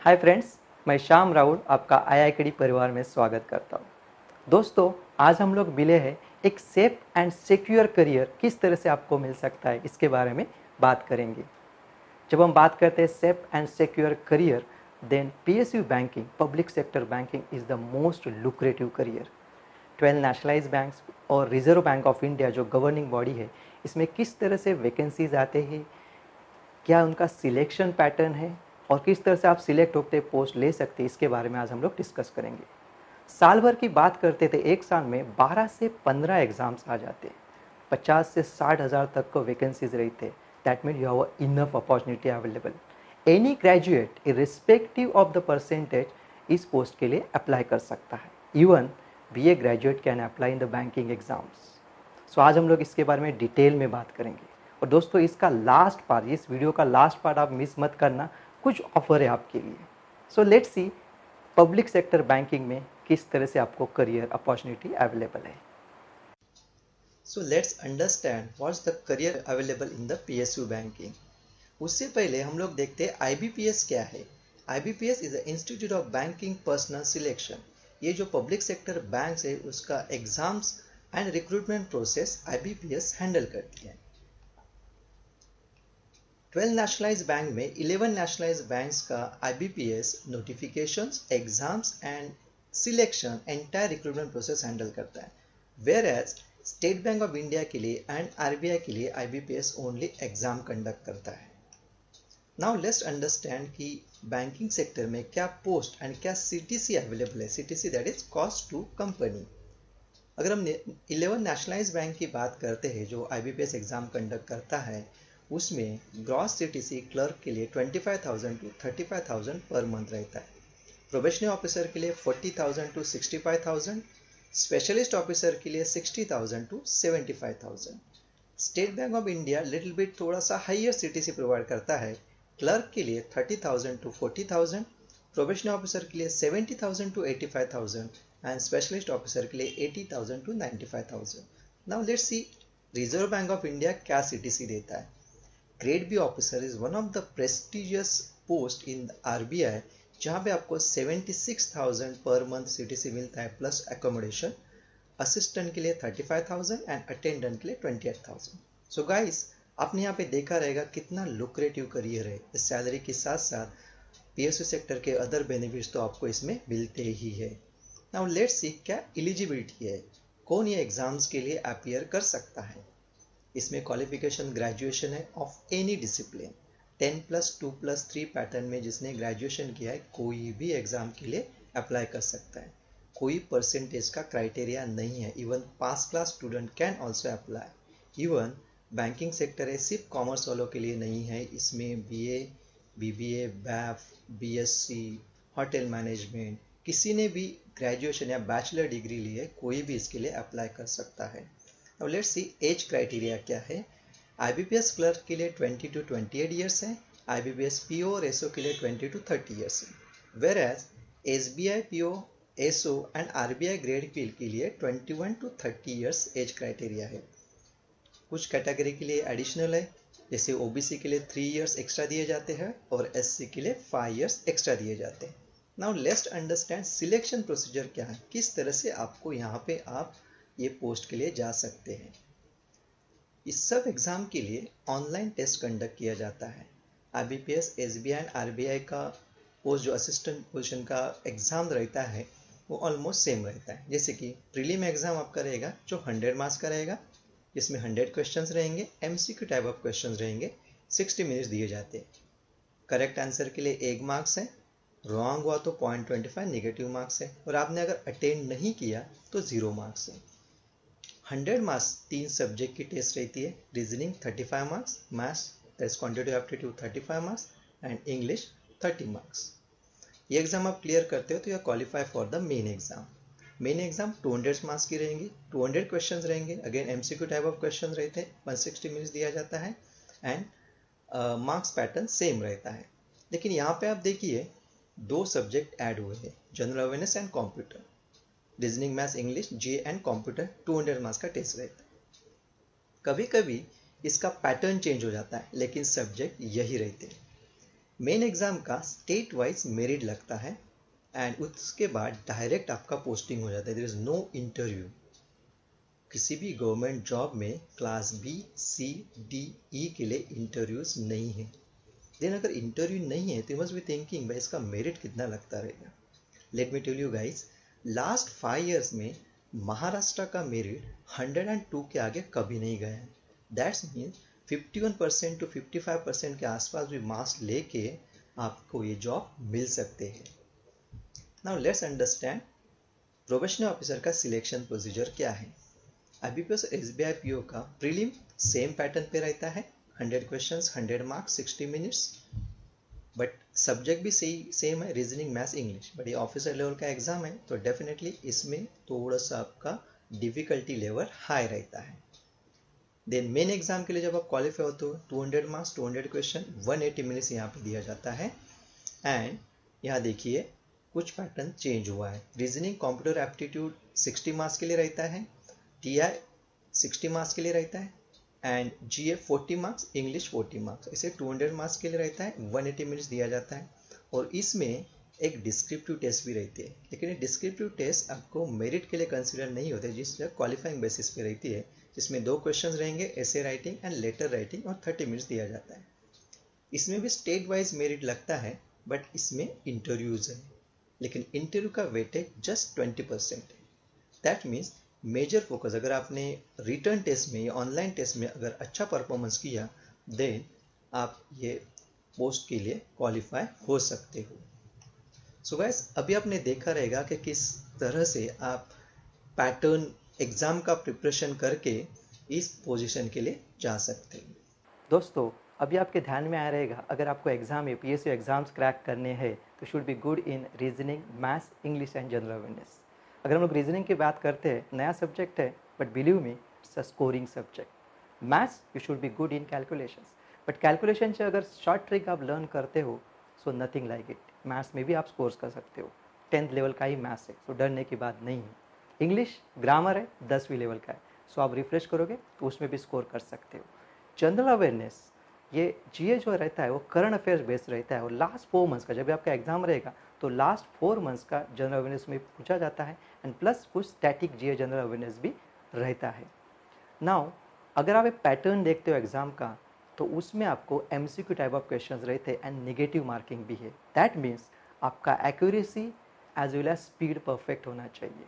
Hi friends, मैं श्याम राउल आपका IIKD परिवार में स्वागत करता हूँ। दोस्तों, आज हम लोग मिले हैं एक सेफ एंड सिक्योर करियर किस तरह से आपको मिल सकता है इसके बारे में बात करेंगे। जब हम बात करते हैं safe and secure career, then PSU banking, public sector banking is the most lucrative career. 12 nationalise banks और रिजर्व बैंक ऑफ इंडिया जो गवर्निंग बॉडी है, इसमें किस तरह से वैकेंसीज आते हैं, क्या उनका सिलेक्शन पैटर्न है और किस तरह से आप सिलेक्ट होते पोस्ट ले सकते हैं, इसके बारे में आज हम लोग डिस्कस करेंगे। साल भर की बात करते थे, एक साल में 12 से 15 एग्जाम्स आ जाते हैं, 50 से 60 हज़ार तक को वैकेंसीज रहते हैं। That mean you have enough opportunity available. Any graduate irrespective of the percentage इस पोस्ट के लिए अप्लाई कर सकता है। Even BA graduate can apply in the banking exams. So आज हम लोग इसके बारे में डिटेल में बात करेंगे। और दोस्तों, इसका लास्ट पार्ट, इस वीडियो का लास्ट पार्ट आप मिस मत करना, कुछ ऑफर है आपके लिए। So let's see public sector banking में किस तरह से आपको करियर अपॉर्चुनिटी अवेलेबल है। So let's understand what's the career available in the PSU banking. उससे पहले हम लोग देखते हैं IBPS क्या है। IBPS is the institute of banking personal selection. ये जो पब्लिक सेक्टर बैंक है उसका exams and recruitment process IBPS handle करती है। 12 नेशनलाइज बैंक में 11 नेशनलाइज बैंक्स का IBPS notifications, exams and selection entire recruitment process handle करता है। Whereas State Bank of India के लिए एंड RBI के लिए IBPS ओनली एग्जाम कंडक्ट करता है। नाउ लेट्स अंडरस्टैंड कि बैंकिंग सेक्टर में क्या पोस्ट एंड क्या CTC अवेलेबल है। CTC that is cost to company. अगर हम 11 नेशनलाइज बैंक की बात करते हैं जो IBPS एग्जाम कंडक्ट करता है, उसमें ग्रॉस CTC क्लर्क के लिए 25,000 to 35,000 पर मंथ रहता है। प्रोबेशनरी ऑफिसर के लिए 40,000 to 65,000, स्पेशलिस्ट ऑफिसर के लिए 60,000 to 75,000। State Bank of India little bit थोड़ा सा हाइयर CTC प्रोवाइड करता है। क्लर्क के लिए 30,000 to 40,000, प्रोबेशनरी ऑफिसर के लिए 70,000 to 85,000 एंड स्पेशलिस्ट ऑफिसर के लिए 80,000 to 95,000। Now let's see reserve Bank of India क्या CTC देता है। Grade B officer is one of the prestigious post in RBI, जहां पे आपको 76,000 पर मंथ CTC मिलता है प्लस अकोमोडेशन। असिस्टेंट के लिए 35,000 एंड अटेंडेंट के लिए 28,000। सो गाइस, आपने यहाँ पे देखा रहेगा कितना लुक्रेटिव करियर है। इस सैलरी के साथ साथ PSU सेक्टर के अदर बेनिफिट्स तो आपको इसमें मिलते ही है। नाउ लेट्स सी क्या एलिजिबिलिटी है, कौन ये एग्जाम्स के लिए अपीयर कर सकता है। इसमें क्वालिफिकेशन ग्रेजुएशन है ऑफ एनी डिसिप्लिन। 10+2+3 पैटर्न में जिसने ग्रेजुएशन किया है कोई भी एग्जाम के लिए अप्लाई कर सकता है। कोई परसेंटेज का क्राइटेरिया नहीं है। Even pass class student can also apply. Even banking sector है, सिर्फ कॉमर्स वालों के लिए नहीं है। इसमें BA, BBA, BAF, BSc, hotel management, किसी ने भी ग्रेजुएशन या बैचलर डिग्री ली है कोई भी इसके लिए अप्लाई कर सकता है। Now let's see age criteria क्या है। IBPS क्लर्क के लिए 20 to 28 ईयर्स है। IBPS PO और SO के लिए 20 to 30 ईयर्स है। Whereas SBI PO, SO एंड RBI ग्रेड के लिए 21 to 30 ईयर्स एज क्राइटेरिया है। कुछ कैटेगरी के लिए एडिशनल है, जैसे OBC के लिए 3 ईयर्स एक्स्ट्रा दिए जाते हैं और SC के लिए 5 ईयर्स एक्स्ट्रा दिए जाते हैं। Now let's understand selection procedure क्या है, किस तरह से आपको यहाँ पे आप ये पोस्ट के लिए जा सकते हैं। इस सब एग्जाम के लिए ऑनलाइन टेस्ट कंडक्ट किया जाता है। IBPS, SBI एंड RBI का पोस्ट जो असिस्टेंट पोजीशन का एग्जाम रहता है वो ऑलमोस्ट सेम रहता है। जैसे कि प्रीलिम एग्जाम आपका रहेगा जो 100 मार्क्स का रहेगा, जिसमें 100 क्वेश्चंस रहेंगे, MCQ टाइप ऑफ क्वेश्चंस रहेंगे, 60 मिनट्स दिए जाते हैं। करेक्ट आंसर के लिए 1 मार्क्स है, रॉन्ग हुआ तो 0.25 नेगेटिव मार्क्स है, और आपने अगर अटेंड नहीं किया तो 0 मार्क्स है। 100 मार्क्स 3 सब्जेक्ट की टेस्ट रहती है। Reasoning 35 marks, maths that is quantitative aptitude 35 marks and English 30 marks. ये एग्जाम आप क्लियर करते हो तो you qualify for the main exam. Main exam 200 marks की रहेंगी, 200 क्वेश्चन रहेंगे। Again MCQ type of question रहते हैं, 160 मिनट्स दिया जाता है एंड मार्क्स पैटर्न सेम रहता है। लेकिन यहाँ पे आप देखिए 2 सब्जेक्ट ऐड हुए हैं, general awareness and computer. Reasoning, maths, English, GE and computer 200 marks का टेस्ट रहता है। कभी कभी इसका पैटर्न चेंज हो जाता है लेकिन सब्जेक्ट यही रहते हैं। मेन एग्जाम का स्टेट वाइज मेरिट लगता है एंड उसके बाद डायरेक्ट आपका पोस्टिंग हो जाता है। There is no interview. किसी भी गवर्नमेंट जॉब में class B, C, D, E के लिए इंटरव्यूज नहीं है। देन अगर इंटरव्यू नहीं है तो यू मस्ट बी थिंकिंग भाई इसका मेरिट कितना लगता रहेगा। Let me tell you guys, last 5 years में महाराष्ट्र का मेरिट 102 के आगे कभी नहीं गया है। दैट्स मीन्स 51% to 55% के आसपास भी मार्क्स लेके आपको ये जॉब मिल सकते हैं। Now let's understand probationary officer का सिलेक्शन प्रोसीजर क्या है। IBPS और SBI PO का प्रीलिम सेम पैटर्न पे रहता है, 100 questions, 100 marks, 60 minutes. But subject भी सेम है, रीजनिंग, मैथ्स, इंग्लिश। बट ये ऑफिसर लेवल का एग्जाम है तो डेफिनेटली इसमें थोड़ा सा आपका डिफिकल्टी लेवल हाई रहता है। देन मेन एग्जाम के लिए जब आप क्वालिफाई होते हो 200 मार्क्स, 200 क्वेश्चन, 180 मिनट्स यहाँ पे दिया जाता है। एंड यहाँ देखिए कुछ पैटर्न चेंज हुआ है। रीजनिंग कंप्यूटर एप्टीट्यूड 60 मार्क्स के लिए रहता है, TI 60 मार्क्स के लिए रहता है and GA 40 marks, English 40 marks, इसे 200 मार्क्स के लिए रहता है, 180 मिनट्स दिया जाता है। और इसमें एक डिस्क्रिप्टिव टेस्ट भी रहती है, लेकिन ये डिस्क्रिप्टिव टेस्ट आपको मेरिट के लिए कंसिडर नहीं होते, जिससे क्वालिफाइंग बेसिस पे रहती है, जिसमें 2 क्वेश्चंस रहेंगे, essay writing and later writing, और 30 मिनट्स दिया जाता है। इसमें भी स्टेट वाइज मेरिट लगता है बट इसमें इंटरव्यूज है, लेकिन इंटरव्यू का वेटेज जस्ट 20% है। दैट मीन्स मेजर फोकस, अगर आपने रिटर्न टेस्ट में या ऑनलाइन टेस्ट में अगर अच्छा परफॉर्मेंस किया देन आप ये पोस्ट के लिए क्वालिफाई हो सकते हो। सो गाइस, अभी आपने देखा रहेगा कि किस तरह से आप पैटर्न एग्जाम का प्रिपरेशन करके इस पोजीशन के लिए जा सकते हैं। दोस्तों, अभी आपके ध्यान में आ रहेगा, अगर आपको एग्जाम या PSU एग्जाम्स क्रैक करने हैं तो should be good in reasoning, maths, English and general awareness. अगर हम लोग रीजनिंग की बात करते हैं, नया सब्जेक्ट है but believe me it's a scoring subject. Maths you should be good in calculations, but calculation से अगर शॉर्ट ट्रिक आप लर्न करते हो so nothing like it. Maths में भी आप स्कोर्स कर सकते हो, 10th लेवल का ही मैथ्स है, सो डरने की बात नहीं है। इंग्लिश ग्रामर है, 10वीं लेवल का है, सो आप रिफ्रेश करोगे तो उसमें भी स्कोर कर सकते हो। जनरल अवेयरनेस, ये GA जो रहता है वो करंट अफेयर्स बेस्ड रहता है, और लास्ट 4 मंथ्स का जब भी आपका एग्जाम रहेगा तो लास्ट 4 मंथ्स का जनरल अवेयरनेस में पूछा जाता है एंड प्लस कुछ स्टैटिक GA जनरल अवेयरनेस भी रहता है। नाउ अगर आप एक पैटर्न देखते हो एग्जाम का तो उसमें आपको MCQ टाइप ऑफ क्वेश्चंस रहते हैं एंड नेगेटिव मार्किंग भी है। दैट मीन्स आपका accuracy as well as speed perfect होना चाहिए।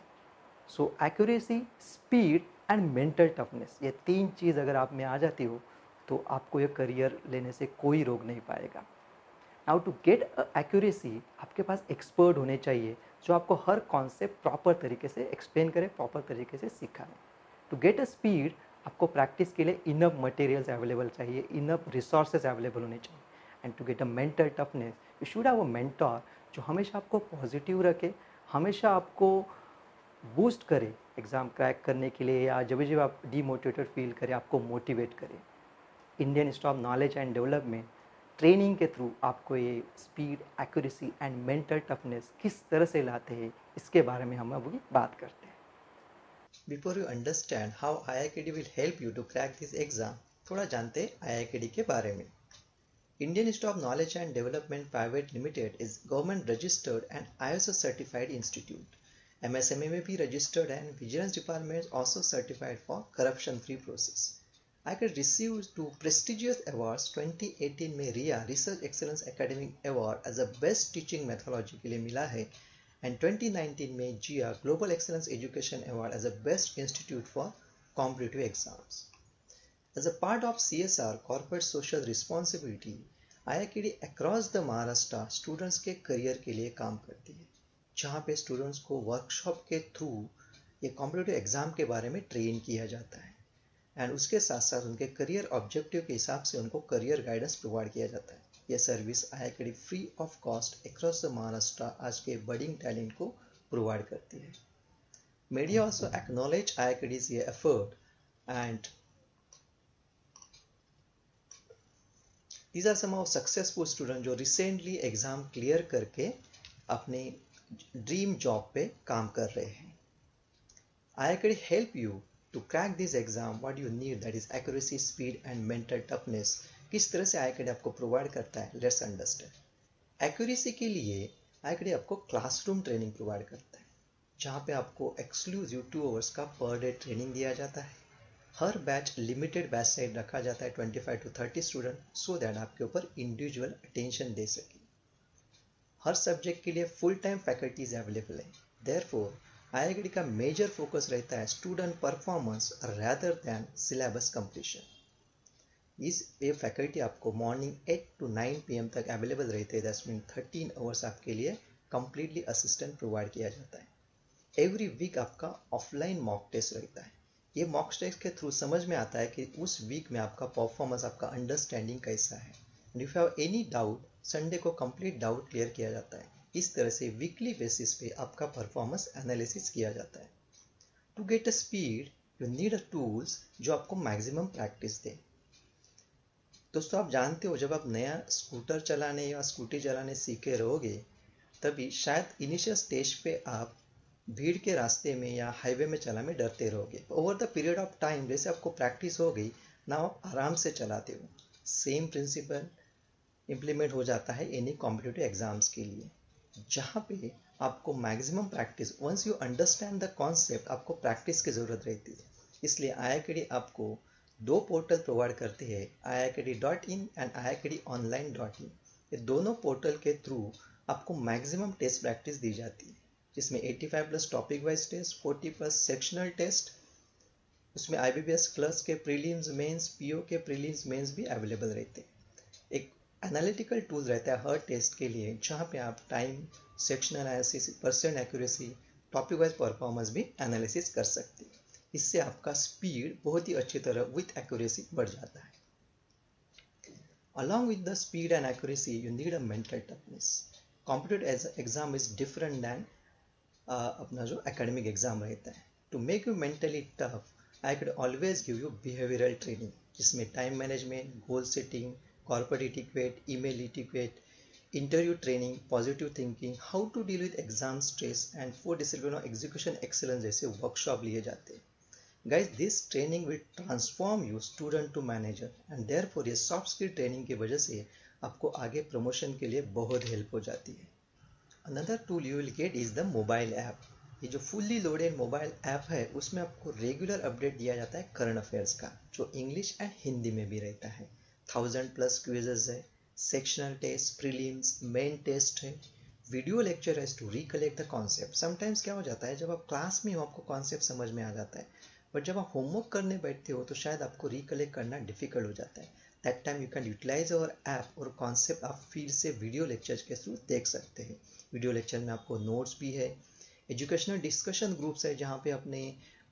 So accuracy, speed and mental toughness, ये 3 चीज़ अगर आप में आ जाती हो तो आपको ये करियर लेने से कोई रोक नहीं पाएगा। नाउ टू गेट एक्यूरेसी, आपके पास एक्सपर्ट होने चाहिए जो आपको हर कॉन्सेप्ट प्रॉपर तरीके से एक्सप्लेन करे, प्रॉपर तरीके से सिखाए। टू गेट अ स्पीड, आपको प्रैक्टिस के लिए इनफ मटेरियल्स अवेलेबल चाहिए, इनफ रिसोर्सेज अवेलेबल होने चाहिए। And to get a mental toughness, you should have a mentor जो हमेशा आपको पॉजिटिव रखे, हमेशा आपको बूस्ट करे एग्ज़ाम क्रैक करने के लिए, या जब जब आप डीमोटिवेटेड फील करें आपको मोटिवेट करे। Indian institute of knowledge and development training के थ्रू आपको ये speed, accuracy and mental toughness किस तरह से लाते हैं इसके बारे में हम अभी बात करते हैं। Before you understand how IIKD will help you to crack this exam, थोड़ा जानते हैं IIKD के बारे में। Indian Institute of Knowledge and Development Private Limited is government registered and ISO certified institute. MSME में भी registered and Vigilance Department also certified for corruption free process. IIKD received 2 prestigious awards। 2018 में RIA Research Excellence Academic Award as a best teaching methodology के लिए मिला है and 2019 में GIA Global Excellence Education Award as a best institute for competitive exams. As a part of CSR corporate social responsibility, IIKD across the Maharashtra students के career के लिए काम करती है, जहाँ पे स्टूडेंट्स को वर्कशॉप के थ्रू ये कॉम्पिटिटिव एग्जाम के बारे में ट्रेन किया जाता है एंड उसके साथ साथ उनके करियर ऑब्जेक्टिव के हिसाब से उनको करियर गाइडेंस प्रोवाइड किया जाता है। यह service IIKD free of cost across the Maharashtra आज के बडिंग टैलेंट को प्रोवाइड करती है। मीडिया ऑल्सो एक्नॉलेज IIKD's ये effort and these are some of successful students जो रिसेंटली एग्जाम क्लियर करके अपने ड्रीम जॉब पे काम कर रहे हैं। IIKD help you to crack this exam what you need, that is accuracy, speed and mental toughness। किस तरह से IIKD आपको प्रोवाइड करता है, लेट्स अंडरस्टैंड। एक्यूरेसी के लिए IIAकड़ी आपको क्लासरूम ट्रेनिंग प्रोवाइड करता है, जहाँ पे आपको एक्सक्लूसिव 2 आवर्स का पर डे ट्रेनिंग दिया जाता है। हर बैच लिमिटेड बैच साइज रखा जाता है 25 to 30 स्टूडेंट, सो दैट आपके ऊपर इंडिविजुअल अटेंशन दे सके। हर सब्जेक्ट के लिए फुल टाइम फैकल्टीज अवेलेबल है। देयरफॉर IIAकड़ी का मेजर फोकस रहता है student performance rather than syllabus completion. इस ये फैकल्टी आपको मॉर्निंग 8 to 9 PM तक अवेलेबल रहते हैं। दैट्स मीन 13 आवर्स आपके लिए कंप्लीटली असिस्टेंट प्रोवाइड किया जाता है। एवरी वीक आपका ऑफलाइन मॉक टेस्ट रहता है। ये मॉक टेस्ट के थ्रू समझ में आता है कि उस वीक में आपका परफॉर्मेंस, आपका अंडरस्टैंडिंग कैसा है। And if you have any doubt, Sunday को कंप्लीट डाउट क्लियर किया जाता है। इस तरह से वीकली बेसिस पे आपका परफॉर्मेंस एनालिसिस किया जाता है। To get a speed you need a tools जो आपको मैक्सिमम प्रैक्टिस दे। दोस्तों, आप जानते हो जब आप नया स्कूटर चलाने या स्कूटी चलाने सीखे रहोगे, तभी शायद इनिशियल स्टेज पे आप भीड़ के रास्ते में या हाईवे में चलाने में डरते रहोगे। Over the period of time जैसे आपको प्रैक्टिस हो गई ना, आप आराम से चलाते हो। सेम प्रिंसिपल इम्प्लीमेंट हो जाता है एनी कॉम्पिटिटिव एग्जाम्स के लिए, जहाँ पे आपको maximum practice, once you understand the concept, आपको प्रैक्टिस की ज़रूरत रहती है। इसलिए IIAकड़ी आपको 2 पोर्टल प्रोवाइड करते हैं, iiacademy.in एंड iiacadyonline.in। ये दोनों पोर्टल के थ्रू आपको मैक्सिमम टेस्ट प्रैक्टिस दी जाती है, जिसमें 85+ topic wise test, 40+ sectional test, उसमें IBPS क्लर्क्स के प्रीलिम्स, मेंस, PO के प्रीलिम्स, मेंस भी अवेलेबल रहते हैं। एक एनालिटिकल टूल रहता है हर टेस्ट के लिए, जहाँ पे आप time, sectional analysis, percent accuracy, topic wise performance भी एनालिसिस कर सकते हैं। इससे आपका स्पीड बहुत ही अच्छी तरह विथ एक्यूरेसी बढ़ जाता है। Along with the speed and accuracy, you need a mental toughness. Competitive exam is different than अपना जो academic exam रहता है। To make you mentally tough, I could always give you behavioral training, जिसमें time management, goal setting, corporate etiquette, email etiquette, interview training, positive thinking, how to deal with exam stress and 4 discipline of execution excellence जैसे workshop लिए जाते हैं। Guys, this training will transform you student to manager and therefore ये soft skill training की वजह से आपको आगे प्रमोशन के लिए बहुत हेल्प हो जाती है। Another tool you will get is the mobile app. ये जो fully loaded मोबाइल ऐप है, उसमें आपको रेगुलर अपडेट दिया जाता है करंट अफेयर्स का, जो इंग्लिश एंड हिंदी में भी रहता है। 1000+ क्विजेज है, sectional test, prelims, main test है, वीडियो लेक्चर है to recollect the concept. Sometimes क्या हो जाता है, जब आप क्लास में हो आपको कॉन्सेप्ट समझ में आ जाता है, बट जब आप होमवर्क करने बैठते हो तो शायद आपको रिकलेक्ट करना डिफिकल्ट हो जाता है। That time you can utilise our app और कॉन्सेप्ट आप फिर से वीडियो लेक्चर के थ्रू देख सकते हैं। वीडियो लेक्चर में आपको नोट्स भी है, एजुकेशनल डिस्कशन ग्रुप्स है, जहाँ पे अपने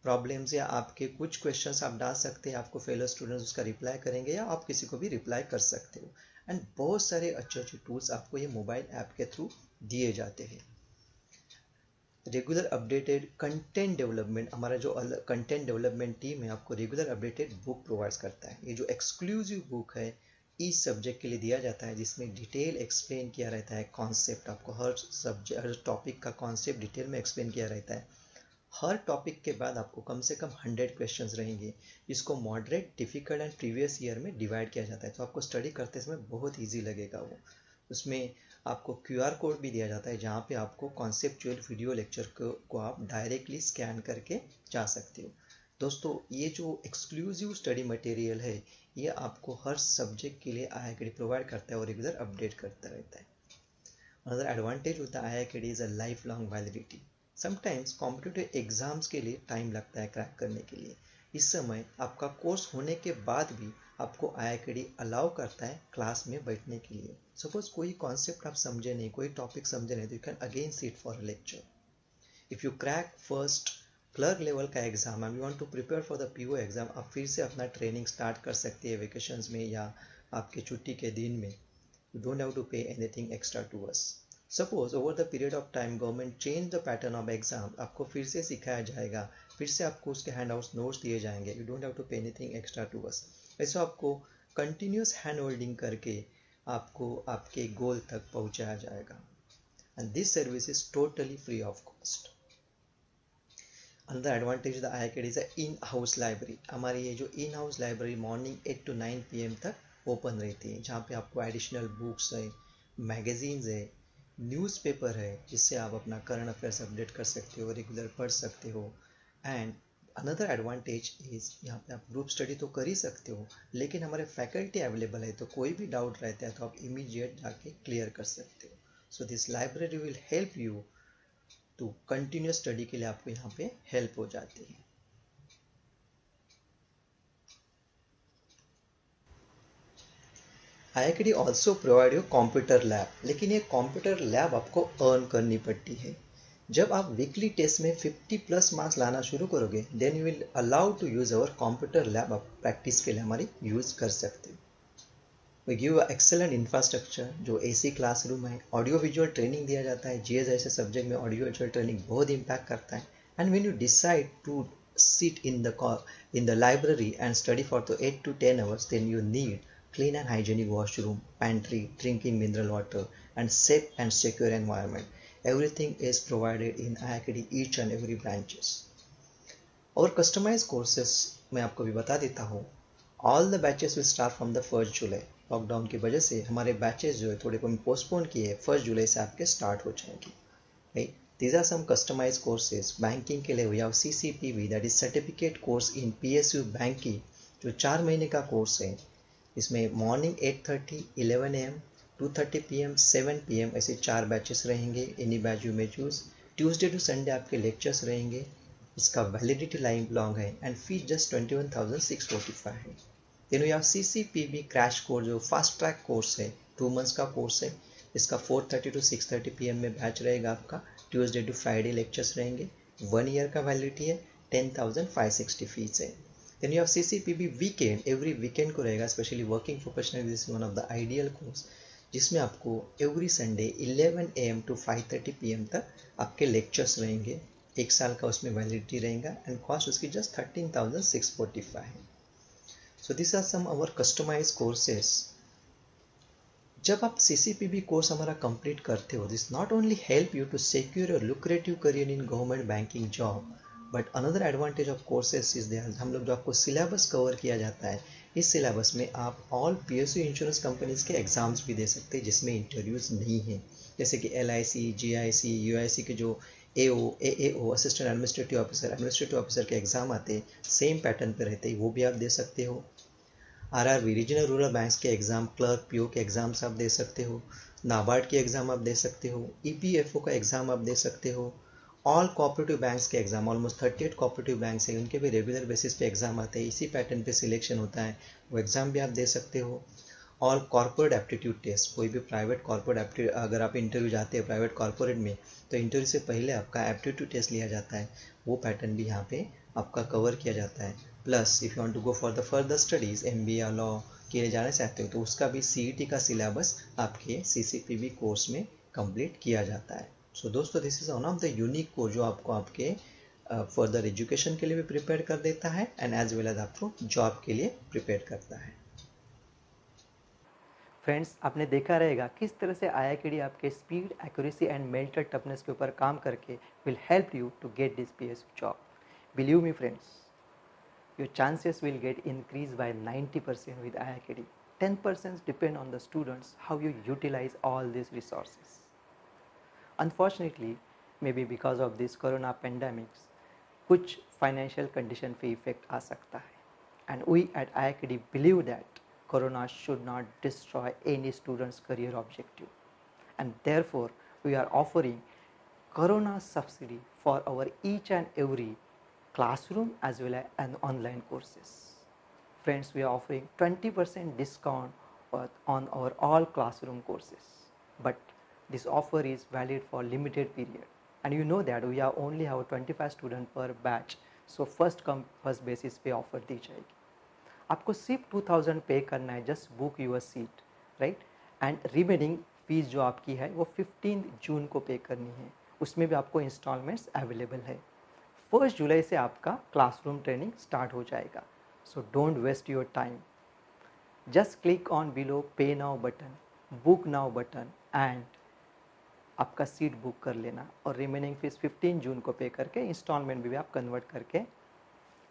प्रॉब्लम्स या आपके कुछ क्वेश्चंस आप डाल सकते हैं, आपको फेलो स्टूडेंट्स उसका रिप्लाई करेंगे या आप किसी को भी रिप्लाई कर सकते हो। एंड बहुत सारे अच्छे अच्छे टूल्स आपको ये मोबाइल ऐप के थ्रू दिए जाते हैं। रेगुलर अपडेटेड कंटेंट डेवलपमेंट, हमारा जो कंटेंट डेवलपमेंट टीम है आपको रेगुलर अपडेटेड बुक प्रोवाइड करता है। ये जो एक्सक्लूसिव बुक है इस सब्जेक्ट के लिए दिया जाता है, जिसमें डिटेल एक्सप्लेन किया रहता है कॉन्सेप्ट, आपको हर सब्जेक्ट, हर टॉपिक का कॉन्सेप्ट डिटेल में एक्सप्लेन किया रहता है। हर टॉपिक के बाद आपको कम से कम 100 क्वेश्चंस रहेंगे, जिसको moderate, difficult and previous year में डिवाइड किया जाता है, तो आपको स्टडी करते समय बहुत ईजी लगेगा वो। उसमें आपको QR कोड भी दिया जाता है, जहाँ पे आपको कॉन्सेप्चुअल वीडियो लेक्चर को आप डायरेक्टली स्कैन करके जा सकते हो। दोस्तों, ये जो एक्सक्लूसिव स्टडी मटेरियल है, ये आपको हर सब्जेक्ट के लिए IIAकड़ी प्रोवाइड करता है और रेगुलर अपडेट करता रहता है। अनदर एडवांटेज होता है IIAकड़ी is a life long validity. Sometimes competitive exams के लिए टाइम लगता है क्रैक करने के लिए। इस समय आपका कोर्स होने के बाद भी आपको IIAकड़ी अलाउ करता है क्लास में बैठने के लिए। सपोज कोई कॉन्सेप्ट आप समझे नहीं, कोई टॉपिक समझे नहीं, तो you can again sit for a lecture. If you crack first clerk level का exam and you want to prepare for the PO exam, आप फिर से अपना ट्रेनिंग स्टार्ट कर सकते हैं वेकेशंस में या आपके छुट्टी के दिन में। You don't have to pay anything extra to us. Suppose over the period of time government change the pattern of exam, आपको फिर से सिखाया जाएगा, फिर से आपको उसके हैंडआउट्स नोट्स दिए जाएंगे, you don't have to pay anything extra to us. ऐसा आपको कंटिन्यूस हैंड होल्डिंग करके आपको आपके गोल तक पहुंचाया जाएगा। And this service is totally free of cost. Another advantage of the IIAकड़ी is a in-house library. हमारी ये जो in-house library morning 8 to 9 PM तक ओपन रहती है, जहाँ पे आपको एडिशनल बुक्स है, मैगजीन्स है, न्यूज़पेपर है, जिससे आप अपना करंट अफेयर्स अपडेट कर सकते हो, रेगुलर पढ़ सकते हो। एंड अनदर एडवांटेज इज यहाँ पे आप ग्रुप स्टडी तो कर ही सकते हो, लेकिन हमारे फैकल्टी अवेलेबल है, तो कोई भी डाउट रहता है तो आप इमीडिएट जाके क्लियर कर सकते हो। So this library will help you to continuous study के लिए आपको यहाँ पे हेल्प हो जाती है। IIKD also provide you computer lab, लेकिन ये कंप्यूटर लैब आपको अर्न करनी पड़ती है। जब आप वीकली टेस्ट में 50 प्लस मार्क्स लाना शुरू करोगे, then you will allow to use our computer lab, आप प्रैक्टिस के लिए हमारी यूज कर सकते हो। वी गिव एक्सेलेंट इंफ्रास्ट्रक्चर, जो AC क्लासरूम है, ऑडियो विजुअल ट्रेनिंग दिया जाता है। GS जैसे सब्जेक्ट में ऑडियो विजुअल ट्रेनिंग बहुत इम्पैक्ट करता है। And when you decide to sit in the library and study for the 8 to 10 hours, then you need clean and hygienic washroom, pantry, drinking mineral water, and safe and secure environment. Everything is provided in IIKD each and every branches. और customise courses मैं आपको भी बता देता हूँ। All the batches will start from the 1 July. Lockdown की वजह से हमारे बैचेस जो है थोड़े को पोस्टपोन किए, 1 जुलाई से आपके स्टार्ट हो जाएंगे। Right, these are some customized courses। Banking के लिए we have CCPB, that is certificate course in PSU banking, जो 4 महीने का कोर्स है। इसमें मॉर्निंग 8:30, 11 AM, 2:30 PM, 7 PM ऐसे 4 बैचेस रहेंगे। एनी बैच यू में चूज। ट्यूसडे टू संडे आपके लेक्चर्स रहेंगे। इसका वैलिडिटी लाइफ लॉन्ग है एंड फीस जस्ट 21,645 है। Then we have CCPB crash course, जो फास्ट ट्रैक कोर्स है, 2 मंथ्स का कोर्स है। इसका 4:30 टू 6:30 PM में बैच रहेगा आपका। ट्यूसडे टू फ्राइडे लेक्चर्स रहेंगे। 1 ईयर का वैलिडिटी है। 10,560 फीस है। Then you have CCPB weekend, every weekend को रहेगा। Specially working professional, this is one of the ideal course, जिसमें आपको every Sunday 11 AM to 5:30 PM तक आपके लेक्चर्स रहेंगे। 1 साल का उसमें वैलिडिटी रहेगा एंड कॉस्ट उसकी जस्ट 13,645 है। So this are some our customise courses. जब आप CCPB कोर्स हमारा कंप्लीट करते हो, this not only help you to secure your lucrative career in government banking job, but another advantage of courses is there, हम लोग जो आपको syllabus cover किया जाता है, इस सिलेबस में आप ऑल PSU इंश्योरेंस कंपनीज के एग्जाम्स भी दे सकते हैं जिसमें इंटरव्यूज नहीं है। जैसे कि LIC, GIC, UIC के जो AO, AAO, assistant administrative officer के एग्जाम आते हैं, सेम पैटर्न पे रहते हैं, वो भी आप दे सकते हो। RRB, रीजनल रूरल बैंक्स के एग्जाम, क्लर्क PO के एग्जाम्स आप दे सकते हो। नाबार्ड के एग्जाम आप दे सकते हो। EPFO का एग्जाम आप दे सकते हो। ऑल कोऑपरेटिव बैंक्स के एग्जाम, ऑलमोस्ट 38 कोऑपरेटिव बैंक्स हैं, उनके भी रेगुलर बेसिस पे एग्जाम आते हैं, इसी पैटर्न पे सिलेक्शन होता है, वो एग्जाम भी आप दे सकते हो। ऑल कॉर्पोरेट एप्टीट्यूड टेस्ट, कोई भी प्राइवेट कॉर्पोरेट एप्टीट्यूड, अगर आप इंटरव्यू जाते हैं प्राइवेट कॉर्पोरेट में, तो इंटरव्यू से पहले आपका एप्टीट्यूड टेस्ट लिया जाता है, वो पैटर्न भी यहाँ पे आपका कवर किया जाता है। Plus if you want to go for the further studies, MBA या लॉ के लिए जाना चाहते हो, तो उसका भी CET का सिलेबस आपके CCPB कोर्स में कंप्लीट किया जाता है। सो दोस्तों, this is one of the unique course जो आपको आपके फर्दर एजुकेशन के लिए भी प्रिपेयर कर देता है एंड एज वेल एज आपको जॉब के लिए प्रिपेयर करता है। फ्रेंड्स, आपने देखा रहेगा किस तरह से IIKD आपके speed, accuracy and mental toughness के ऊपर काम करके will help you to get this PSU job. Believe me friends, your chances will get increased by 90% with IIKD. 10% depend on the students, how you utilize all these resources. Unfortunately, maybe because of this corona pandemics, कुछ financial condition पे effect आ सकता है, and we at IIKD believe that corona should not destroy any student's career objective, and therefore we are offering corona subsidy for our each and every classroom as well as online courses. Friends, we are offering 20% discount on our all classroom courses, but this offer is valid for limited period, and you know that we are only have 25 student per batch, so first come first basis पे offer दी जाएगी। आपको सिर्फ 2000 पे करना है, just book your seat, right, and remaining fees जो आपकी है वो 15 जून को पे करनी है। उसमें भी आपको इंस्टॉलमेंट्स अवेलेबल है। 1 जुलाई से आपका क्लासरूम ट्रेनिंग स्टार्ट हो जाएगा। So don't waste your time, just click on below pay now button, book now button, and आपका सीट बुक कर लेना, और रिमेनिंग फीस 15 जून को पे करके इंस्टॉलमेंट भी आप कन्वर्ट करके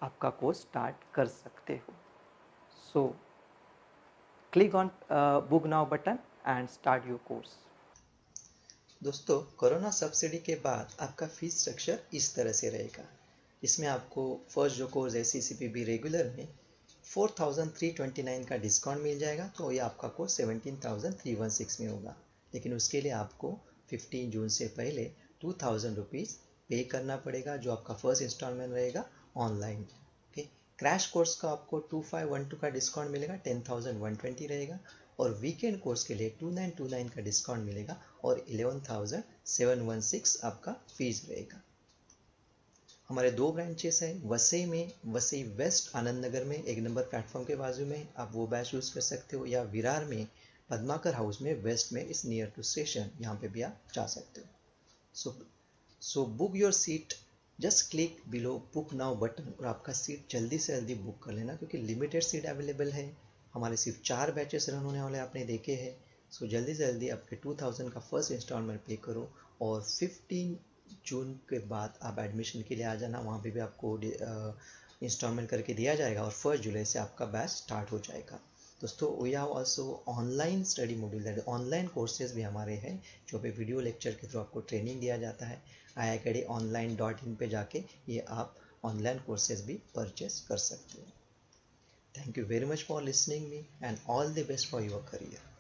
आपका कोर्स स्टार्ट कर सकते हो। सो click on book now button and start your course. दोस्तों, कोरोना सब्सिडी के बाद आपका फीस स्ट्रक्चर इस तरह से रहेगा। इसमें आपको फर्स्ट जो कोर्स है CCPB रेगुलर में 4,329 का डिस्काउंट मिल जाएगा, तो ये आपका कोर्स 17,316 में होगा। लेकिन उसके लिए आपको 15 जून से पहले 2,000 रुपीज़ पे करना पड़ेगा, जो आपका फर्स्ट इंस्टॉलमेंट रहेगा ऑनलाइन। ओके, क्रैश कोर्स का आपको 2512 का डिस्काउंट मिलेगा, 10,120 रहेगा। और वीकेंड कोर्स के लिए 2929 का डिस्काउंट मिलेगा और 11,716 आपका फीस रहेगा। हमारे 2 ब्रांचेस हैं वसई में, वसई वेस्ट आनंद नगर में 1 नंबर प्लेटफॉर्म के बाजू में, आप वो बैच यूज़ कर सकते हो, या विरार में पद्माकर हाउस में वेस्ट में इस नियर टू स्टेशन, यहाँ पे भी आप जा सकते हो। So book your seat, just click below book now button और आपका सीट जल्दी से जल्दी बुक कर लेना, क्योंकि लिमिटेड सीट अवेलेबल है। हमारे सिर्फ 4 बैचेस रन होने वाले आपने देखे हैं। सो जल्दी से जल्दी आपके 2,000 का फर्स्ट इंस्टॉलमेंट पे करो और 15 जून के बाद आप एडमिशन के लिए आ जाना। वहाँ पे भी आपको इंस्टॉलमेंट करके दिया जाएगा और 1 जुलाई से आपका बैच स्टार्ट हो जाएगा। दोस्तों, we have also online study module, that online courses भी हमारे हैं, जो पे वीडियो लेक्चर के थ्रू आपको ट्रेनिंग दिया जाता है। iiacademy.online पे जाके ये आप ऑनलाइन कोर्सेज भी परचेस कर सकते हो। Thank you very much for listening me and all the best for your career.